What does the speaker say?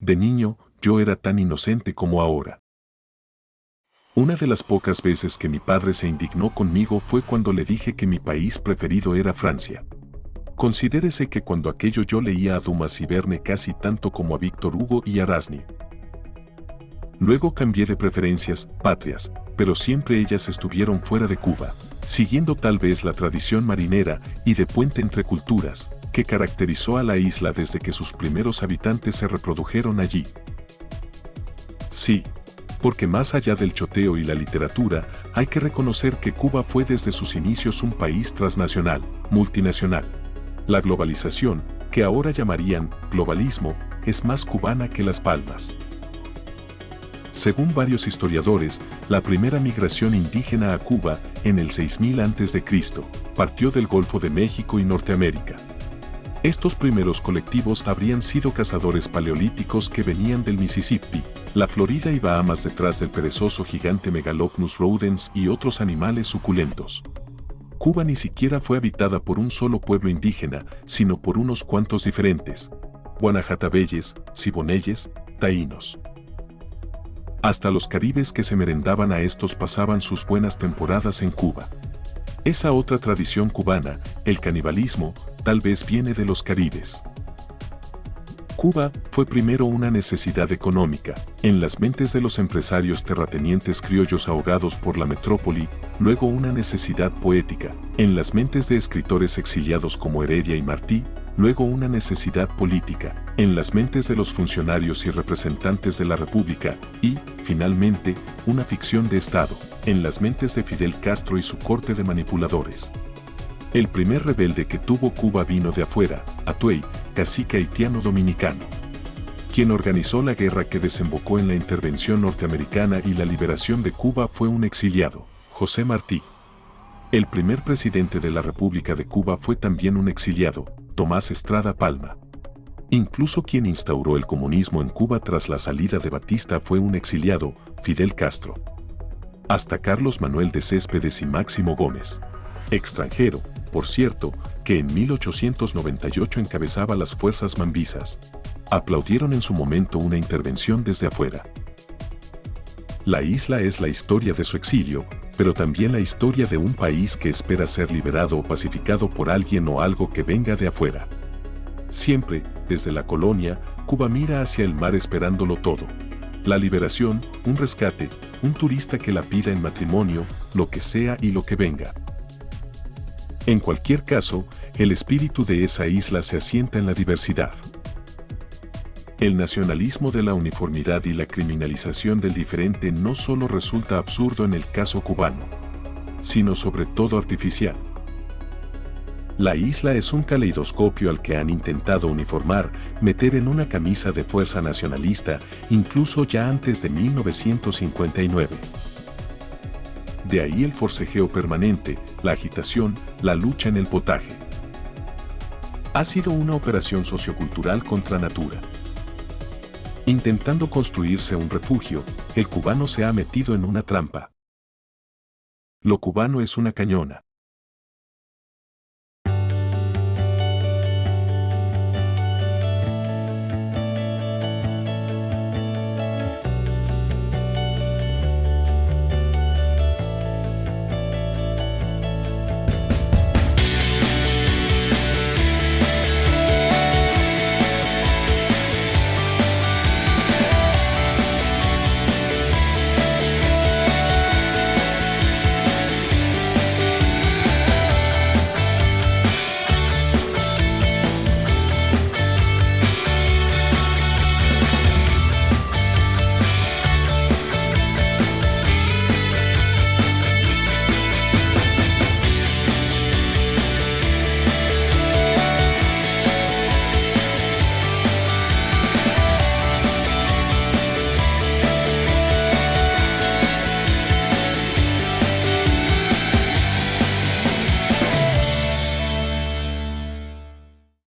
De niño, yo era tan inocente como ahora. Una de las pocas veces que mi padre se indignó conmigo fue cuando le dije que mi país preferido era Francia. Considérese que cuando aquello yo leía a Dumas y Verne casi tanto como a Víctor Hugo y a Rosny. Luego cambié de preferencias patrias, pero siempre ellas estuvieron fuera de Cuba, siguiendo tal vez la tradición marinera y de puente entre culturas, que caracterizó a la isla desde que sus primeros habitantes se reprodujeron allí. Sí, porque más allá del choteo y la literatura, hay que reconocer que Cuba fue desde sus inicios un país transnacional, multinacional. La globalización, que ahora llamarían globalismo, es más cubana que Las Palmas. Según varios historiadores, la primera migración indígena a Cuba, en el 6000 a.C., partió del Golfo de México y Norteamérica. Estos primeros colectivos habrían sido cazadores paleolíticos que venían del Mississippi, la Florida y Bahamas detrás del perezoso gigante Megalopnus rodens y otros animales suculentos. Cuba ni siquiera fue habitada por un solo pueblo indígena, sino por unos cuantos diferentes: guanajatabeyes, siboneyes, taínos. Hasta los caribes que se merendaban a estos pasaban sus buenas temporadas en Cuba. Esa otra tradición cubana, el canibalismo, tal vez viene de los caribes. Cuba fue primero una necesidad económica, en las mentes de los empresarios terratenientes criollos ahogados por la metrópoli, luego una necesidad poética, en las mentes de escritores exiliados como Heredia y Martí, luego una necesidad política, en las mentes de los funcionarios y representantes de la República, y, finalmente, una ficción de Estado, en las mentes de Fidel Castro y su corte de manipuladores. El primer rebelde que tuvo Cuba vino de afuera, Atuey, cacique haitiano dominicano. Quien organizó la guerra que desembocó en la intervención norteamericana y la liberación de Cuba fue un exiliado, José Martí. El primer presidente de la República de Cuba fue también un exiliado, Tomás Estrada Palma. Incluso quien instauró el comunismo en Cuba tras la salida de Batista fue un exiliado, Fidel Castro. Hasta Carlos Manuel de Céspedes y Máximo Gómez, extranjero, por cierto, que en 1898 encabezaba las fuerzas mambisas, aplaudieron en su momento una intervención desde afuera. La isla es la historia de su exilio, pero también la historia de un país que espera ser liberado o pacificado por alguien o algo que venga de afuera. Siempre, desde la colonia, Cuba mira hacia el mar esperándolo todo. La liberación, un rescate, un turista que la pida en matrimonio, lo que sea y lo que venga. En cualquier caso, el espíritu de esa isla se asienta en la diversidad. El nacionalismo de la uniformidad y la criminalización del diferente no solo resulta absurdo en el caso cubano, sino sobre todo artificial. La isla es un caleidoscopio al que han intentado uniformar, meter en una camisa de fuerza nacionalista, incluso ya antes de 1959. De ahí el forcejeo permanente, la agitación, la lucha en el potaje. Ha sido una operación sociocultural contra natura. Intentando construirse un refugio, el cubano se ha metido en una trampa. Lo cubano es una cañona.